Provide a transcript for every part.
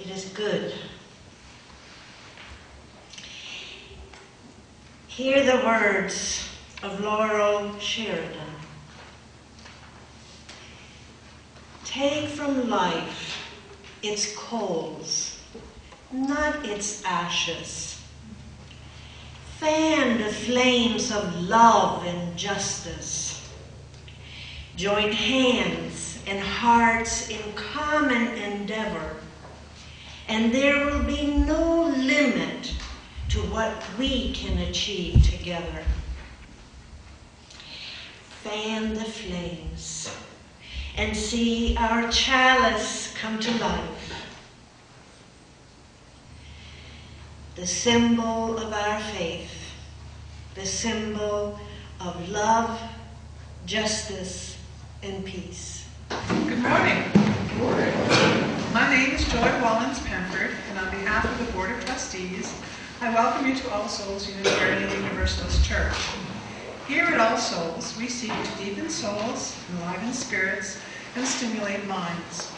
It is good. Hear the words of Laurel Sheridan. Take from life its coals, not its ashes. Fan the flames of love and justice. Join hands and hearts in common endeavor, and there will be no limit to what we can achieve together. Fan the flames and see our chalice come to life. The symbol of our faith, the symbol of love, justice, and peace. Good morning. Good morning. My name is Joy Wallens-Penford, and on behalf of the Board of Trustees, I welcome you to All Souls Unitarian Universalist Church. Here at All Souls, we seek to deepen souls, enliven spirits, and stimulate minds.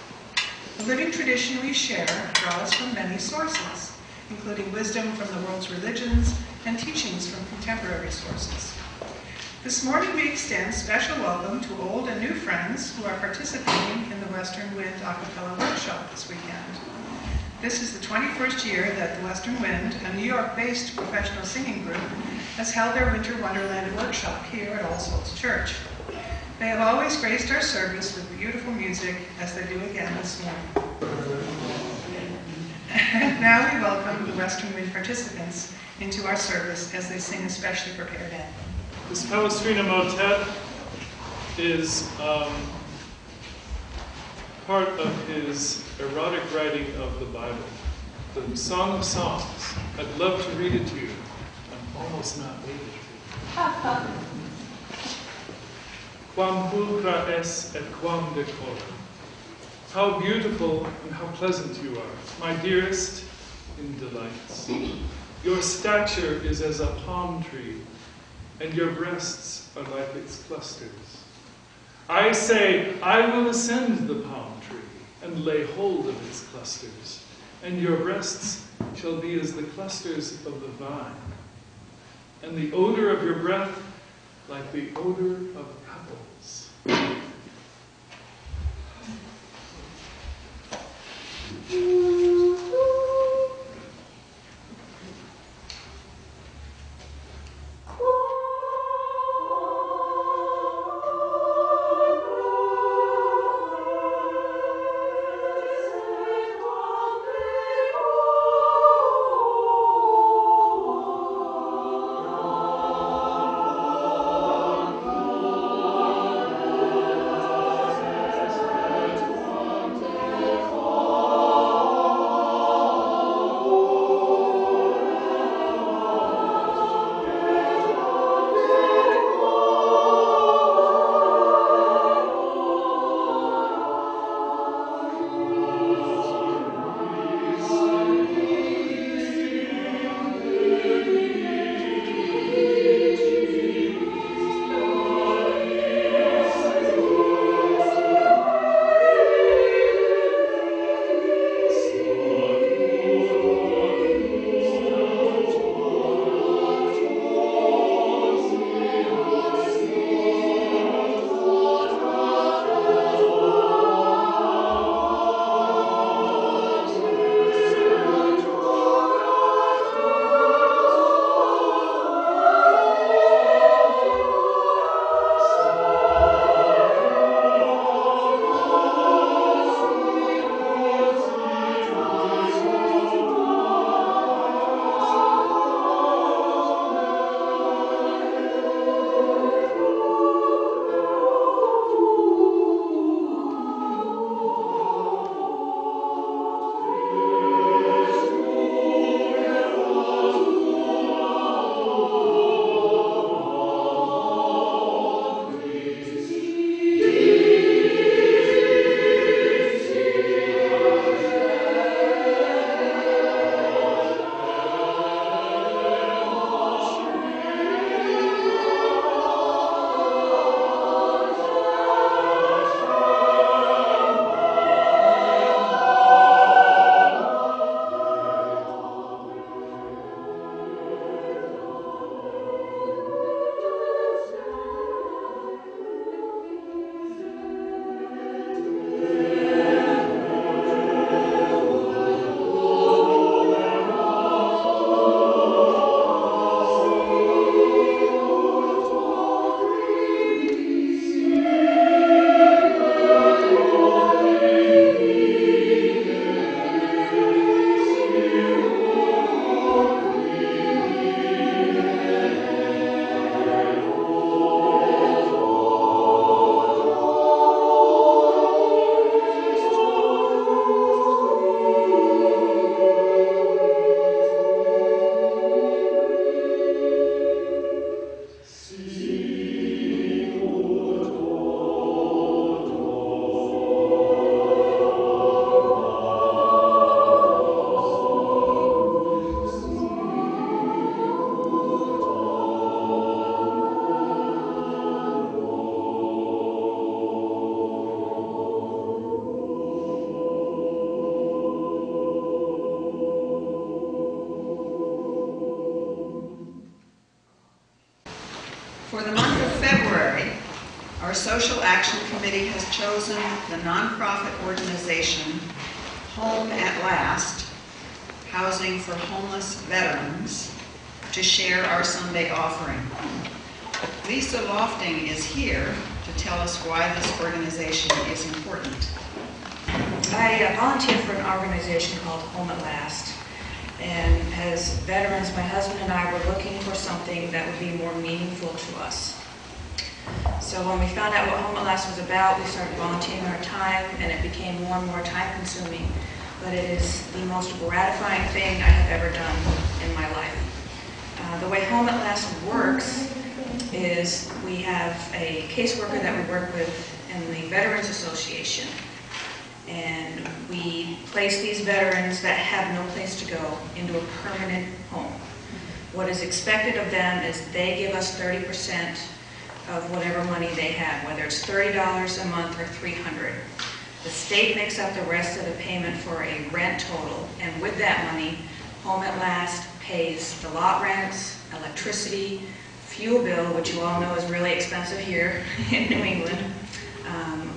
The living tradition we share draws from many sources, including wisdom from the world's religions and teachings from contemporary sources. This morning we extend special welcome to old and new friends who are participating in the Western Wind a cappella workshop this weekend. This is the 21st year that the Western Wind, a New York-based professional singing group, has held their Winter Wonderland workshop here at All Souls Church. They have always graced our service with beautiful music, as they do again this morning. Now we welcome the Western Wind participants into our service as they sing a specially prepared anthem. This Palestrina motet is part of his erotic writing of the Bible, the Song of Songs. I'd love to read it to you. I'm almost not able to. Quam pulchra es et quam decora. How beautiful and how pleasant you are, my dearest in delights. Your stature is as a palm tree, and your breasts are like its clusters. I say, I will ascend the palm tree, and lay hold of its clusters, and your breasts shall be as the clusters of the vine, and the odor of your breath like the odor of apples. Our Social Action Committee has chosen the nonprofit organization Home at Last, Housing for Homeless Veterans, to share our Sunday offering. Lisa Lofting is here to tell us why this organization is important. I volunteer for an organization called Home at Last. And as veterans, my husband and I were looking for something that would be more meaningful to us. So when we found out what Home at Last was about, we started volunteering our time, and it became more and more time-consuming. But it is the most gratifying thing I have ever done in my life. The way Home at Last works is we have a caseworker that we work with in the Veterans Association. And we place these veterans that have no place to go into a permanent home. What is expected of them is they give us 30% of whatever money they have, whether it's $30 a month or $300. The state makes up the rest of the payment for a rent total, and with that money, Home at Last pays the lot rents, electricity, fuel bill, which you all know is really expensive here in New England.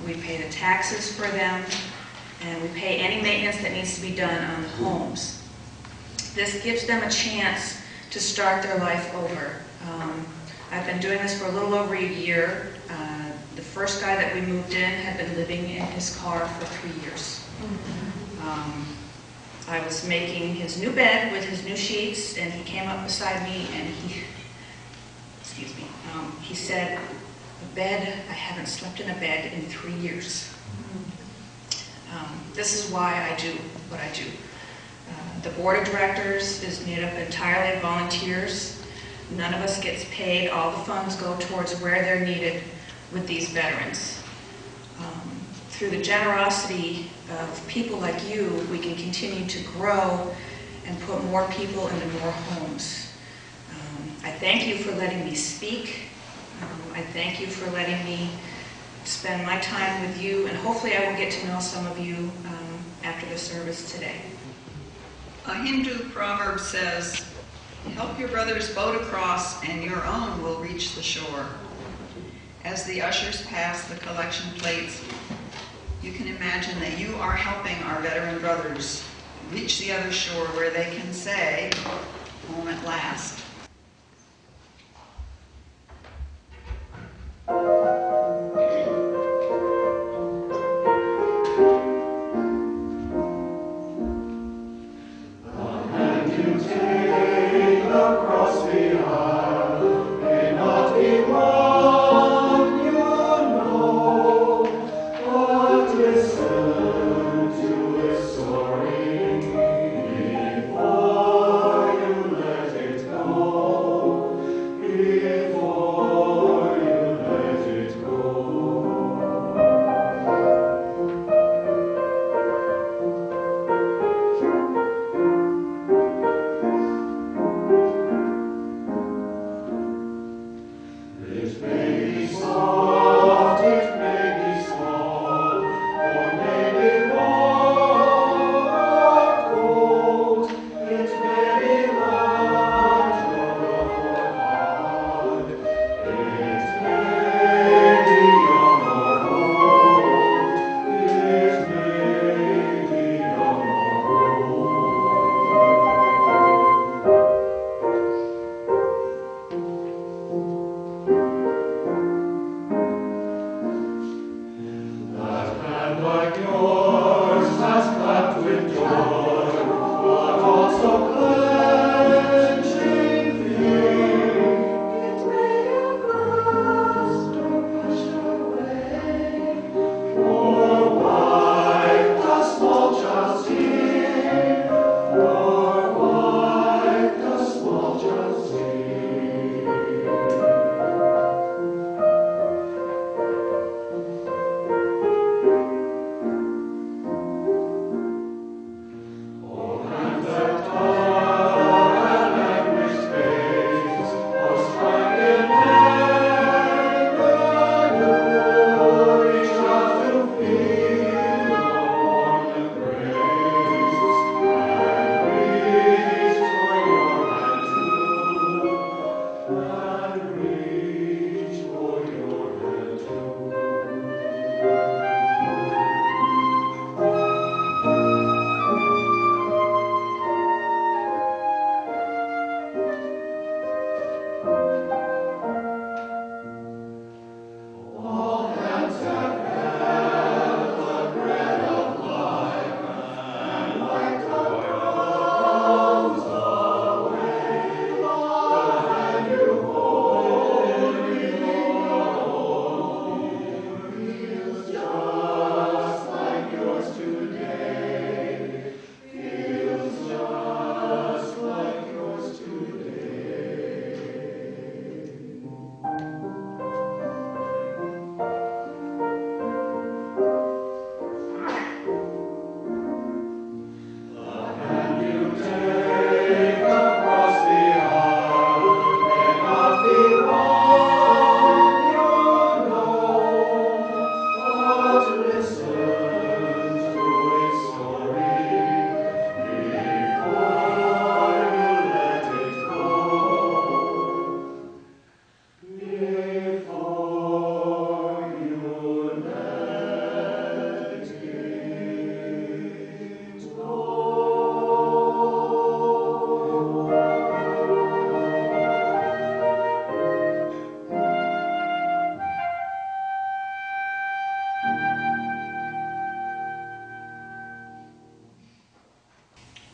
We pay the taxes for them, and we pay any maintenance that needs to be done on the homes. This gives them a chance to start their life over. I've been doing this for a little over a year. The first guy that we moved in had been living in his car for 3 years. I was making his new bed with his new sheets, and he came up beside me and he said, I haven't slept in a bed in 3 years. This is why I do what I do. The board of directors is made up entirely of volunteers. None of us gets paid. All the funds go towards where they're needed with these veterans. Through the generosity of people like you, we can continue to grow and put more people into more homes. I thank you for letting me speak. I thank you for letting me spend my time with you, and hopefully I will get to know some of you after the service today. A Hindu proverb says, "Help your brother's boat across and your own will reach the shore." As the ushers pass the collection plates, you can imagine that you are helping our veteran brothers reach the other shore where they can say, "Home at last."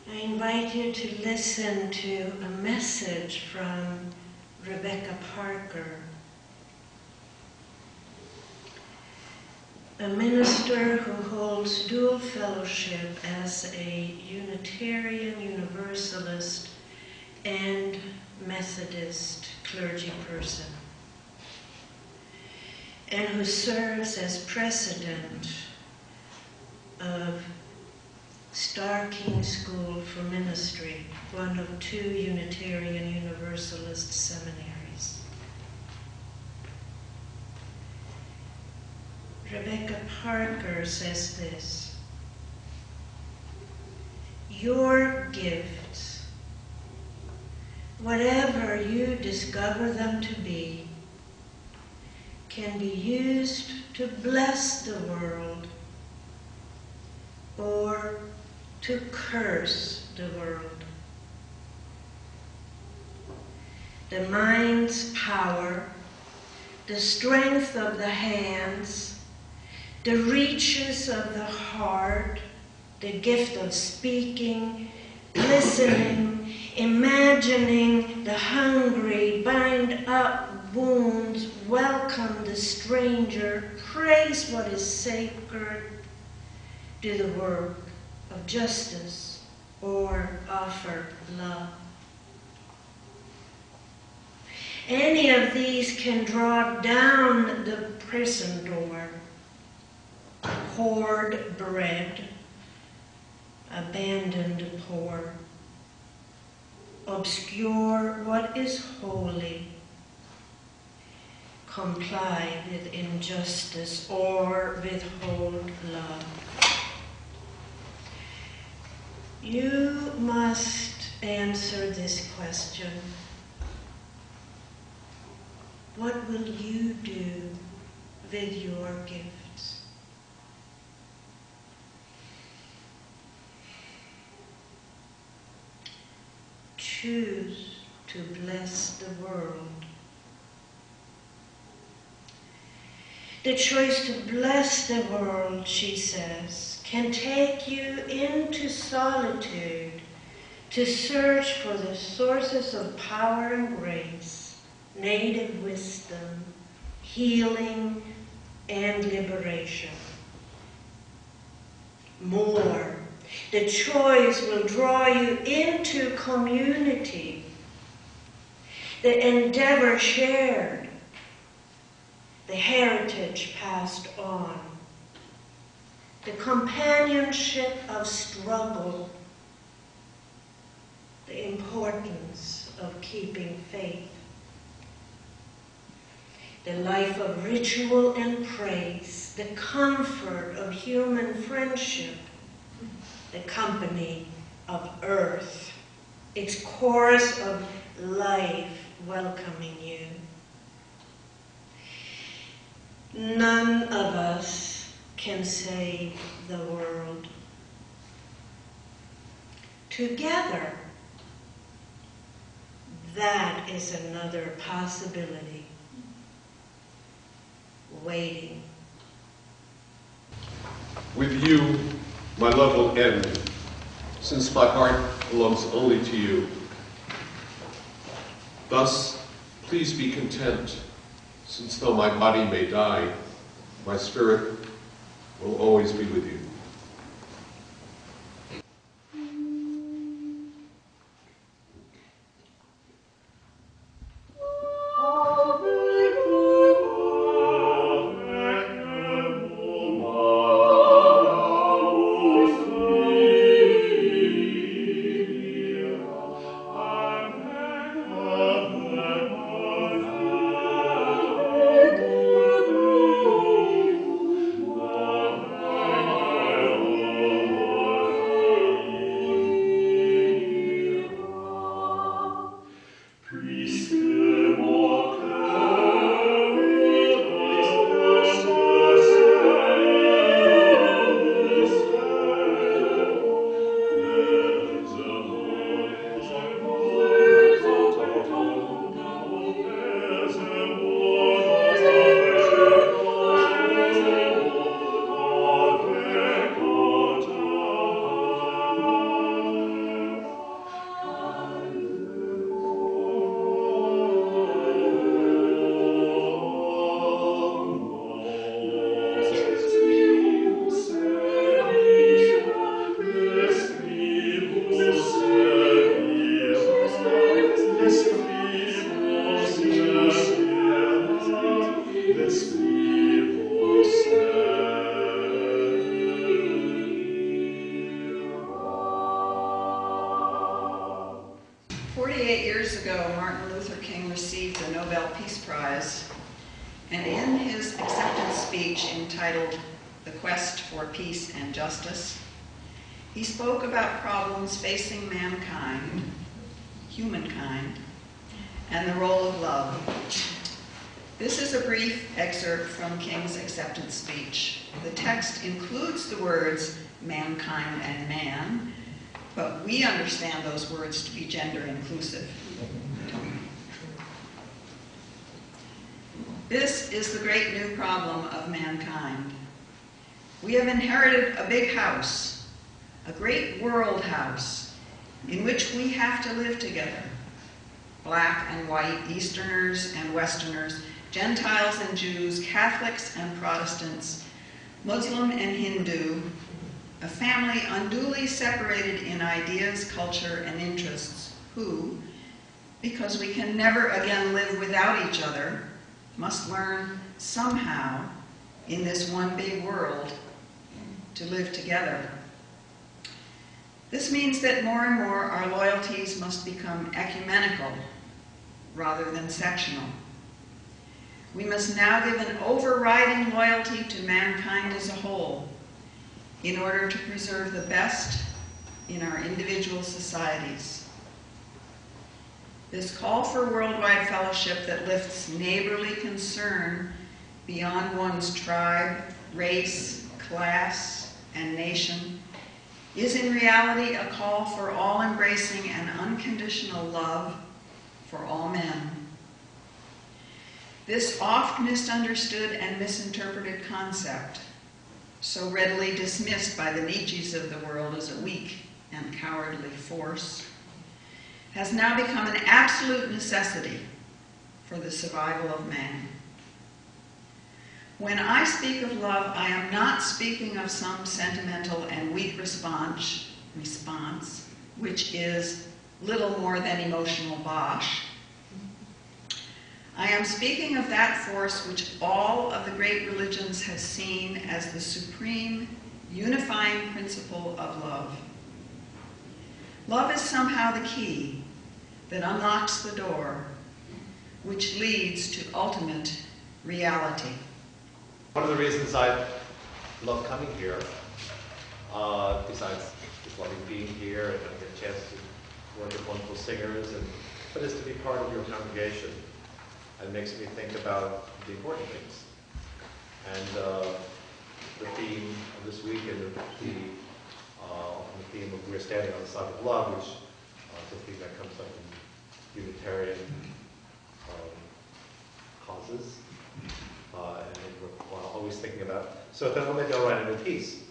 I invite you to listen to a message from Rebecca Parker, a minister who holds dual fellowship as a Unitarian, Universalist, and Methodist clergy person, and who serves as president of Star King School for Ministry, one of 2 Unitarian Universalist seminaries. Rebecca Parker says this: your gifts, whatever you discover them to be, can be used to bless the world or to curse the world. The mind's power, the strength of the hands, the reaches of the heart, the gift of speaking, listening, imagining the hungry, bind up wounds, welcome the stranger, praise what is sacred, do the work of justice, or offer love. Any of these can draw down the prison door, hoard bread, abandon the poor, obscure what is holy, comply with injustice, or withhold love. You must answer this question: what will you do with your gifts? Choose to bless the world. The choice to bless the world, she says, can take you into solitude to search for the sources of power and grace, native wisdom, healing, and liberation. More, the choice will draw you into community, the endeavor shared, the heritage passed on, the companionship of struggle, the importance of keeping faith, the life of ritual and praise, the comfort of human friendship, the company of earth, its chorus of life welcoming you. None of us can save the world. Together, that is another possibility waiting. With you, my love will end, since my heart belongs only to you. Thus, please be content, since though my body may die, my spirit will always be with you. 48 years ago, Martin Luther King received the Nobel Peace Prize, and in his acceptance speech entitled "The Quest for Peace and Justice," he spoke about problems facing mankind, humankind, and the role of love. This is a brief excerpt from King's acceptance speech. The text includes the words mankind and man, but we understand those words to be gender inclusive. This is the great new problem of mankind. We have inherited a big house, a great world house, in which we have to live together. Black and white, Easterners and Westerners, Gentiles and Jews, Catholics and Protestants, Muslim and Hindu, a family unduly separated in ideas, culture, and interests, who, because we can never again live without each other, must learn somehow in this one big world to live together. This means that more and more our loyalties must become ecumenical rather than sectional. We must now give an overriding loyalty to mankind as a whole in order to preserve the best in our individual societies. This call for worldwide fellowship that lifts neighborly concern beyond one's tribe, race, class, and nation is in reality a call for all-embracing and unconditional love for all men. This oft misunderstood and misinterpreted concept, so readily dismissed by the Nietzsches of the world as a weak and cowardly force, has now become an absolute necessity for the survival of man. When I speak of love, I am not speaking of some sentimental and weak response, which is little more than emotional bosh. I am speaking of that force which all of the great religions have seen as the supreme unifying principle of love. Love is somehow the key that unlocks the door, which leads to ultimate reality. One of the reasons I love coming here, besides just loving being here and I get a chance to work with wonderful singers, but is to be part of your congregation. It makes me think about the important things. And the theme of this weekend, the theme of We're Standing on the Side of Love, which is a theme that comes up in Unitarian causes. And we're always thinking about, so then maybe I'll write a new piece.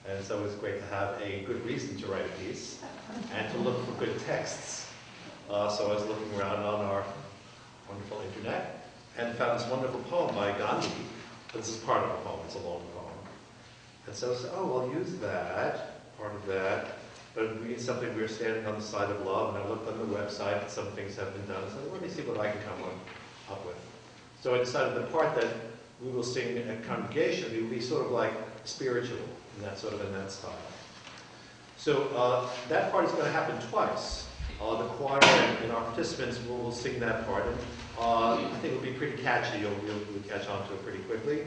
And so it's great to have a good reason to write a piece and to look for good texts. So I was looking around on our wonderful internet and found this wonderful poem by Gandhi. This is part of a poem, it's a long poem. And so I said, oh, I'll use that, part of that, but it means something we're standing on the side of love, and I looked on the website, and some things have been done, so I said, let me see what I can come up with. So I decided the part that we will sing at congregation, it will be sort of like spiritual, in that style. So that part is going to happen twice. The choir and our participants will sing that part, and I think it'll be pretty catchy. You'll catch on to it pretty quickly.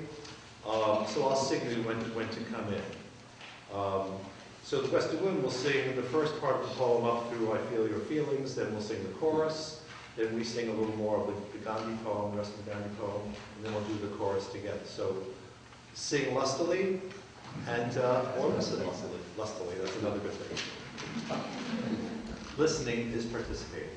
So I'll sing you when to come in. So the Western will sing the first part of the poem up through I Feel Your Feelings, then we'll sing the chorus, then we sing a little more of the Gandhi poem, the rest of the Gandhi poem, and then we'll do the chorus together. So sing lustily, and or listen lustily, that's another good thing. Listening is participating.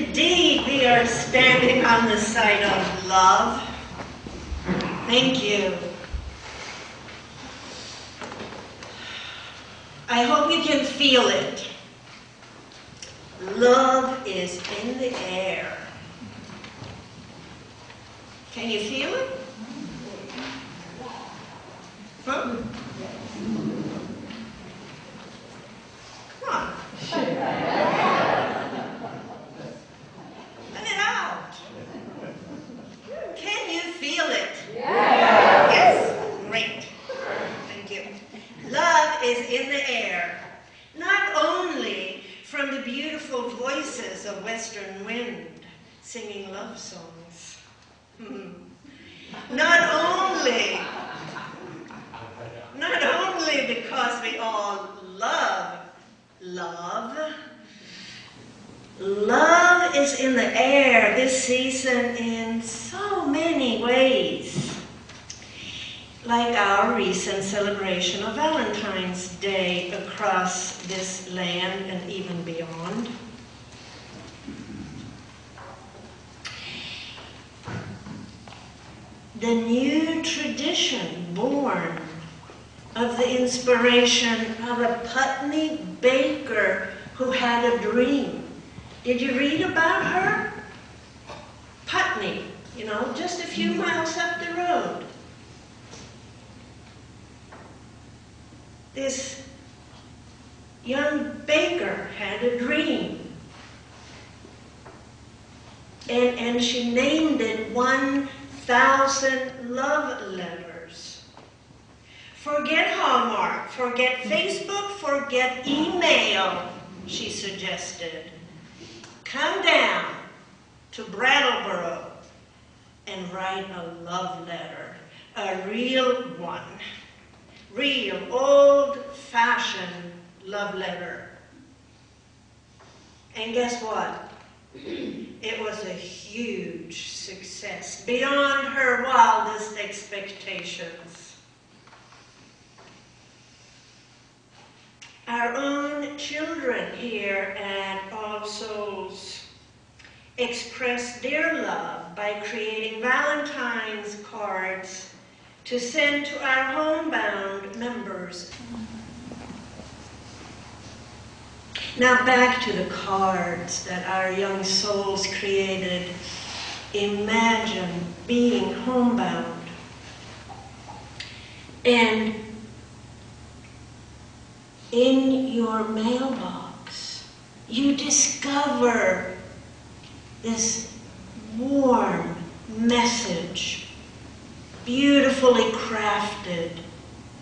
indeed we are standing on the side of love. Thank you. I hope you can feel it. Love is in the air. Can you feel it? Huh? Come on. Let it out. Can you feel it? Yes. Great. Thank you. Love is in the air, not only from the beautiful voices of Western wind singing love songs. Not only because we all love love. Love is in the air this season in so many ways. Like our recent celebration of Valentine's Day across this land and even beyond. The new tradition born of the inspiration of a Putney baker who had a dream. Did you read about her? Putney, just a few miles up the road. This young baker had a dream. And she named it 1,000 love letters. Forget Hallmark, forget Facebook, forget email, she suggested. Come down to Brattleboro and write a love letter, a real one. Real, old-fashioned love letter. And guess what? It was a huge success, beyond her wildest expectations. Our own children here at All Souls express their love by creating Valentine's cards to send to our homebound members. Now back to the cards that our young souls created. Imagine being homebound and in your mailbox you discover this warm message beautifully crafted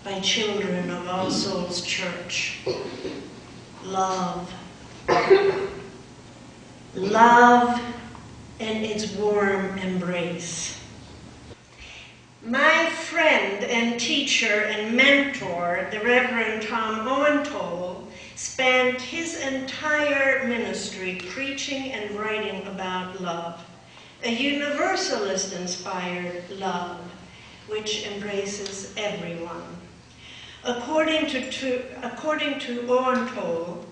by children of All Souls Church. Love. Love and its warm embrace. My friend and teacher and mentor, the Reverend Tom Owentoll, spent his entire ministry preaching and writing about love, a Universalist-inspired love, which embraces everyone. According to Owentoll,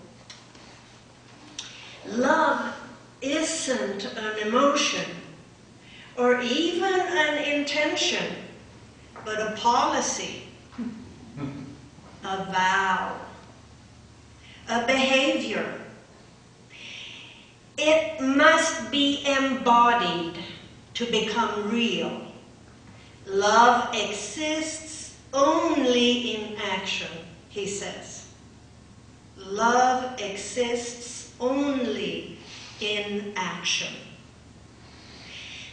love isn't an emotion or even an intention, but a policy, a vow, a behavior. It must be embodied to become real. Love exists only in action, he says. Love exists only in action.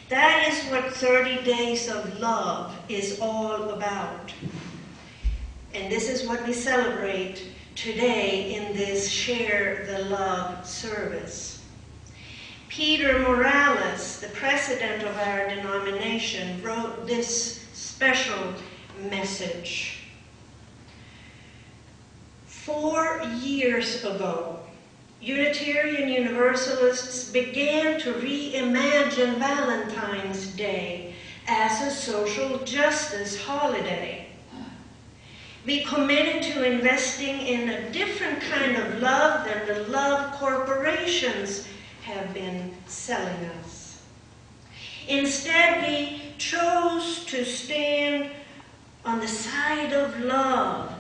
That is what 30 Days of Love is all about. And this is what we celebrate today in this Share the Love service. Peter Morales, the president of our denomination, wrote this special message. 4 years ago, Unitarian Universalists began to reimagine Valentine's Day as a social justice holiday. We committed to investing in a different kind of love than the love corporations have been selling us. Instead, we chose to stand on the side of love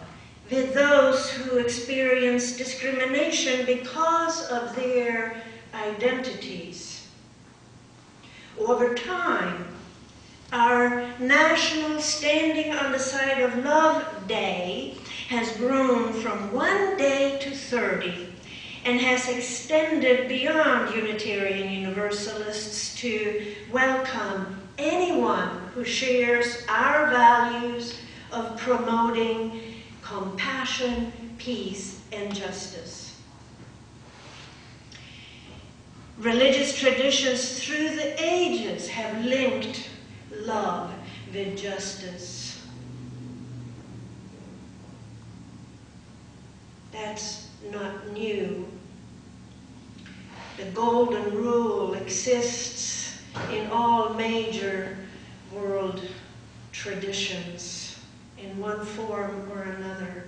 with those who experience discrimination because of their identities. Over time, our National Standing on the Side of Love Day has grown from 1 day to 30 and has extended beyond Unitarian Universalists to welcome anyone who shares our values of promoting compassion, peace, and justice. Religious traditions through the ages have linked love with justice. That's not new. The golden rule exists in all major world traditions in one form or another.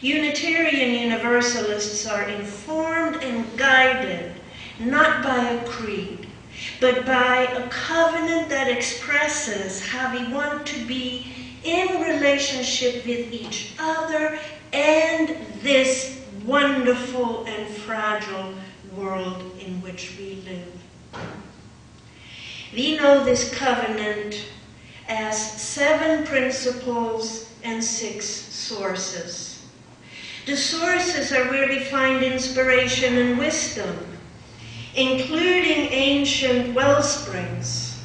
Unitarian Universalists are informed and guided not by a creed, but by a covenant that expresses how we want to be in relationship with each other and this wonderful and fragile world in which we live. We know this covenant as 7 principles and 6 sources. The sources are where we find inspiration and wisdom, including ancient wellsprings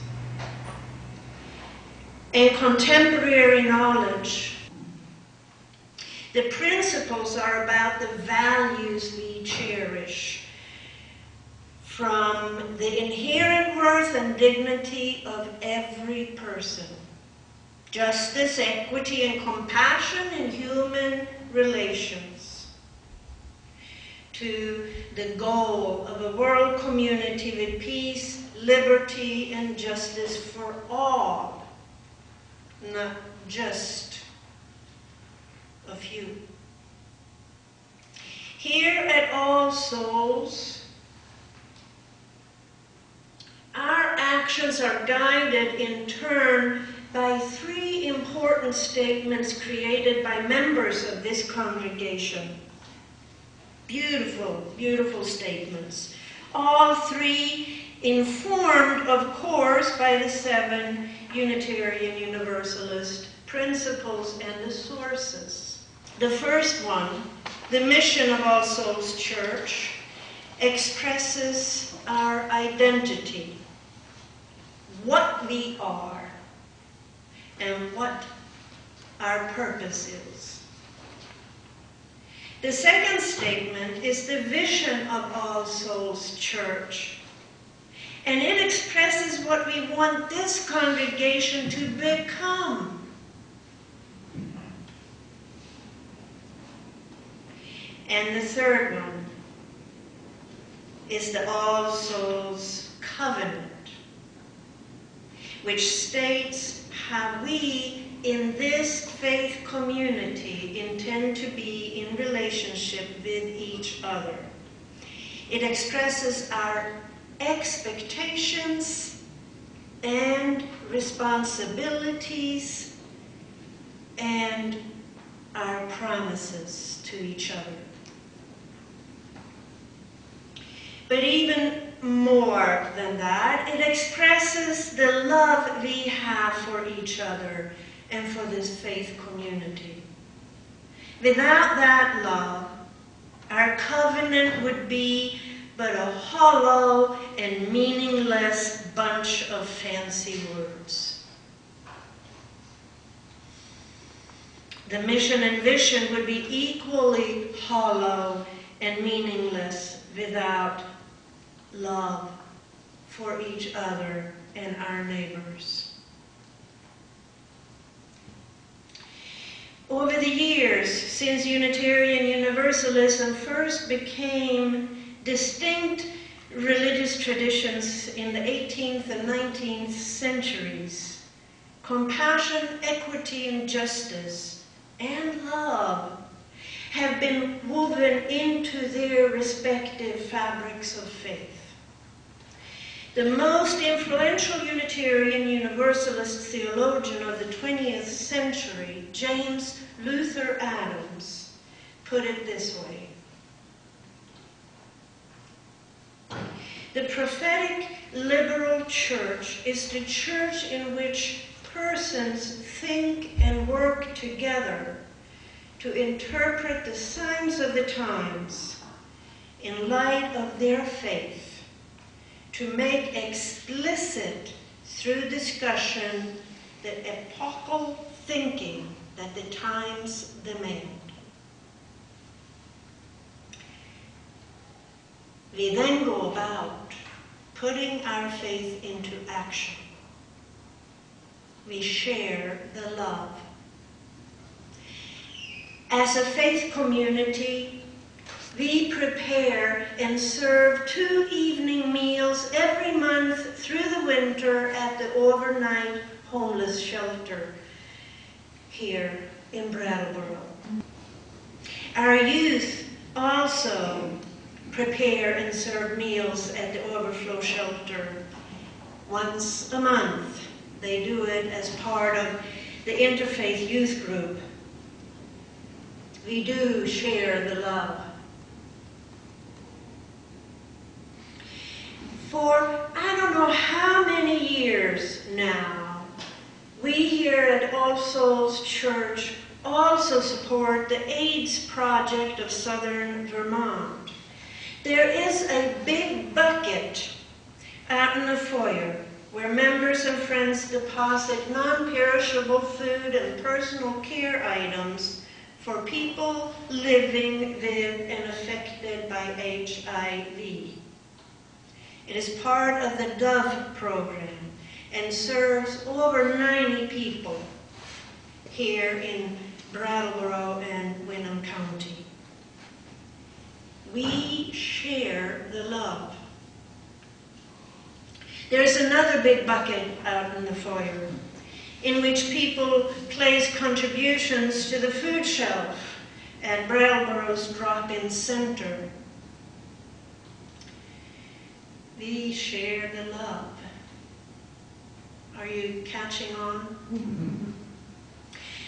and contemporary knowledge. The principles are about the values we cherish, from the inherent worth and dignity of every person, justice, equity, and compassion in human relations, to the goal of a world community with peace, liberty, and justice for all, not just a few. Here at All Souls, our actions are guided in turn by 3 important statements created by members of this congregation. Beautiful, beautiful statements. All 3 informed, of course, by the 7 Unitarian Universalist principles and the sources. The first one, the mission of All Souls Church, expresses our identity, what we are, and what our purpose is. The second statement is the vision of All Souls Church, and it expresses what we want this congregation to become. And the third one is the All Souls Covenant, which states how we in this faith community intend to be in relationship with each other. It expresses our expectations and responsibilities and our promises to each other. But even more than that, it expresses the love we have for each other and for this faith community. Without that love, our covenant would be but a hollow and meaningless bunch of fancy words. The mission and vision would be equally hollow and meaningless without love for each other and our neighbors. Over the years, since Unitarian Universalism first became distinct religious traditions in the 18th and 19th centuries, compassion, equity, and justice, and love have been woven into their respective fabrics of faith. The most influential Unitarian Universalist theologian of the 20th century, James Luther Adams, put it this way: the prophetic liberal church is the church in which persons think and work together to interpret the signs of the times in light of their faith, to make explicit through discussion the epochal thinking that the times demand. We then go about putting our faith into action. We share the love. As a faith community, we prepare and serve 2 evening meals every month through the winter at the overnight homeless shelter here in Brattleboro. Our youth also prepare and serve meals at the overflow shelter once a month. They do it as part of the interfaith youth group. We do share the love. For I don't know how many years now, we here at All Souls Church also support the AIDS Project of Southern Vermont. There is a big bucket out in the foyer where members and friends deposit non-perishable food and personal care items for people living with and affected by HIV. It is part of the DOVE program and serves over 90 people here in Brattleboro and Winham County. We share the love. There's another big bucket out in the foyer in which people place contributions to the food shelf at Brattleboro's drop-in center. We share the love. Are you catching on?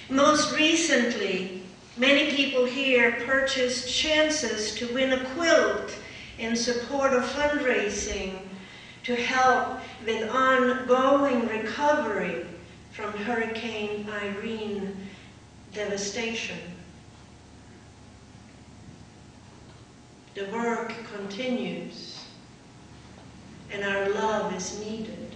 Most recently, many people here purchased chances to win a quilt in support of fundraising to help with ongoing recovery from Hurricane Irene devastation. The work continues, and our love is needed.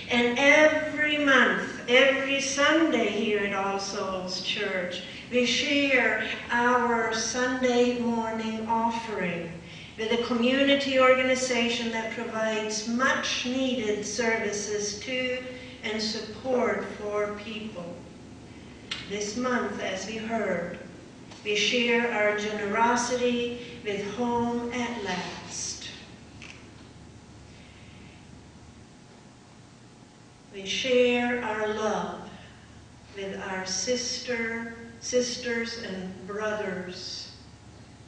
And every month, every Sunday here at All Souls Church, we share our Sunday morning offering with a community organization that provides much needed services to and support for people. This month, as we heard, we share our generosity with Home at Last. We share our love with our sisters and brothers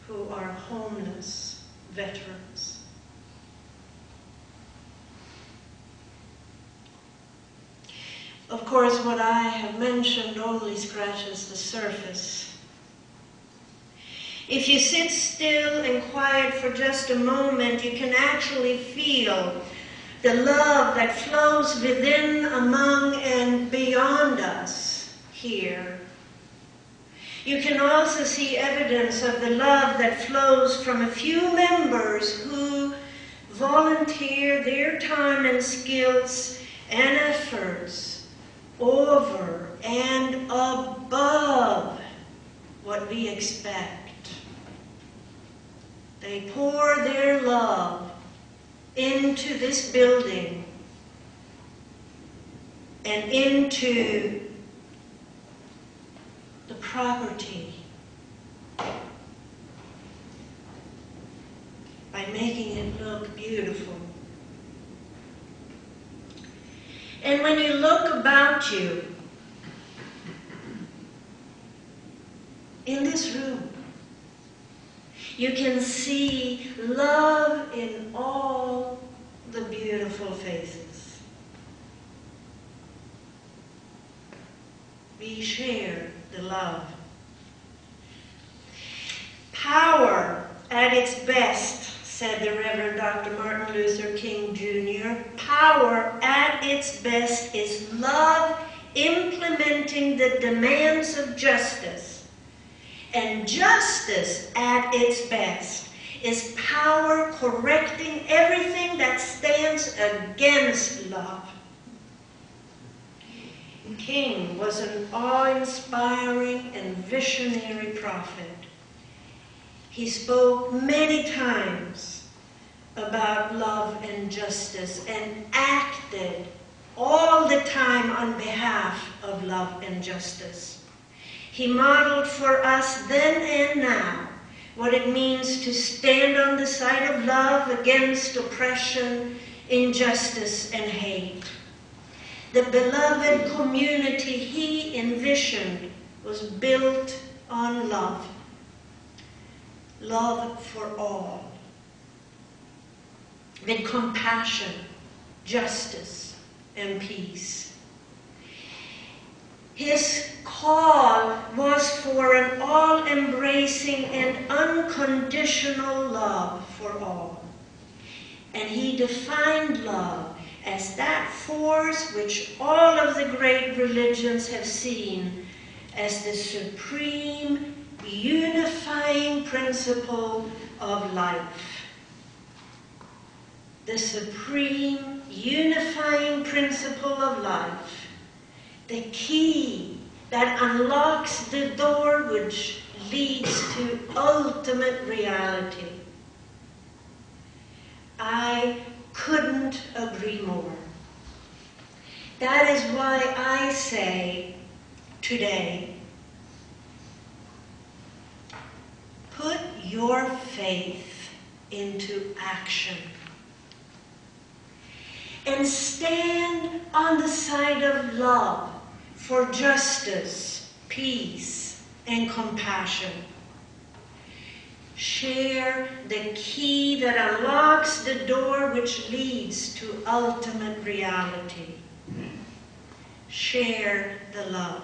who are homeless veterans. Of course, what I have mentioned only scratches the surface. If you sit still and quiet for just a moment, you can actually feel the love that flows within, among, and beyond us here. You can also see evidence of the love that flows from a few members who volunteer their time and skills and efforts over and above what we expect. They pour their love into this building and into the property by making it look beautiful. And when you look about you in this room, you can see love in all the beautiful faces. We share the love. Power at its best, said the Reverend Dr. Martin Luther King Jr., power at its best is love implementing the demands of justice. And justice at its best is power correcting everything that stands against love. King was an awe-inspiring and visionary prophet. He spoke many times about love and justice and acted all the time on behalf of love and justice. He modeled for us then and now what it means to stand on the side of love against oppression, injustice, and hate. The beloved community he envisioned was built on love. Love for all, with compassion, justice, and peace. His call was for an all-embracing and unconditional love for all. And he defined love as that force which all of the great religions have seen as the supreme unifying principle of life. The supreme unifying principle of life. The key that unlocks the door which leads to ultimate reality. I couldn't agree more. That is why I say today, put your faith into action and stand on the side of love for justice, peace, and compassion. Share the key that unlocks the door which leads to ultimate reality. Share the love.